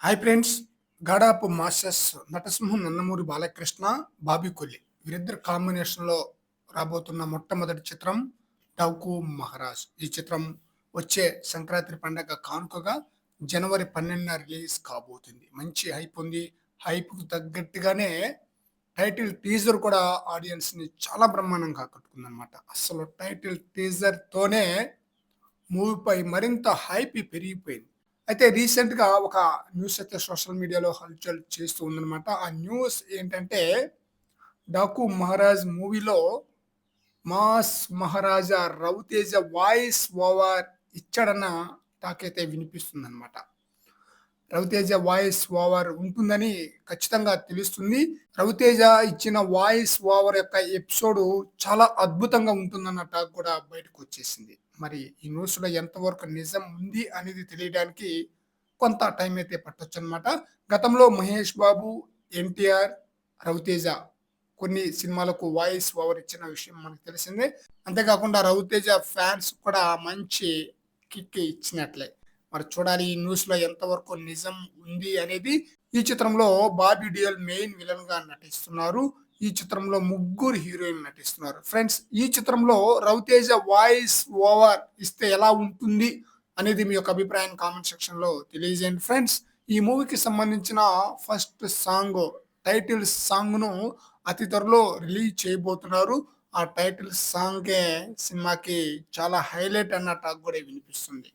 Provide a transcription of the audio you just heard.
Hi friends. గాడాపు masters నటసింహం నందమూరి బాలకృష్ణ, బాబీ కొల్లి వీరిద్దరు కాంబినేషన్‌లో రాబోతున్న మొట్టమొదటి చిత్రం 'డౌకు మహారాజ్'. ఈ చిత్రం వచ్చే సంక్రాంతి పండగ కానుకగా జనవరి 12న రిలీజ్ కాబోతుంది. మంచి హైప్ ఉంది. హైప్‌కు తగ్గట్టుగానే టైటిల్ టీజర్ కూడా ఆడియన్స్‌ని చాలా బ్రహ్మాండంగా ఆకట్టుకుందనమాట. అసలు టైటిల్ టీజర్‌తోనే మూవీపై మరింత హైప్ పెరిగిపోయింది. అయితే రీసెంట్‌గా ఒక న్యూస్ అయితే సోషల్ మీడియాలో హల్చల్ చేస్తూ ఉందనమాట. ఆ న్యూస్ ఏంటంటే 'డాకు మహారాజ్' మూవీలో మాస్ మహారాజా రవితేజ వాయిస్ ఓవర్ ఇచ్చాడన్న టాక్ అయితే వినిపిస్తుందనమాట. రవితేజ వాయిస్ ఓవర్ ఉంటుందని ఖచ్చితంగా తెలుస్తుంది. రవితేజ ఇచ్చిన వాయిస్ ఓవర్ యొక్క ఎపిసోడ్ చాలా అద్భుతంగా ఉంటుందన్న టాక్ కూడా బయటకొచ్చేసింది. మరి ఈ న్యూస్‌లో ఎంతవరకు నిజం ఉంది అనేది తెలియడానికి కొంత టైం అయితే పట్టొచ్చనమాట. గతంలో 'మహేష్ బాబు', 'ఎన్టీఆర్', 'రవితేజ' కొన్ని సినిమాలకు వాయిస్ ఓవర్ ఇచ్చిన విషయం మనకు తెలిసిందే. అంతేకాకుండా 'రవితేజ' ఫ్యాన్స్ కూడా మంచి కిక్ ఇచ్చినట్లే. మరి చూడాలి ఈ న్యూస్‌లో ఎంతవరకు నిజం ఉంది అనేది. ఈ చిత్రంలో బాబీ డియోల్ మెయిన్ విలన్‌గా నటిస్తున్నారు. ఈ చిత్రంలో ముగ్గురు హీరోయిన్‌లు నటిస్తున్నారు. ఫ్రెండ్స్, ఈ చిత్రంలో రవితేజ వాయిస్ ఓవర్ ఇస్తే ఎలా ఉంటుంది అనేది మీ యొక్క అభిప్రాయాన్ని కామెంట్ సెక్షన్‌లో తెలియజేయండి ఫ్రెండ్స్. ఈ మూవీకి సంబంధించిన ఫస్ట్ సాంగ్, టైటిల్ సాంగ్‌ను అతి త్వరలో రిలీజ్ చేయబోతున్నారు. ఆ టైటిల్ సాంగే సినిమాకి చాలా హైలైట్ అన్న టాక్ కూడా వినిపిస్తుంది.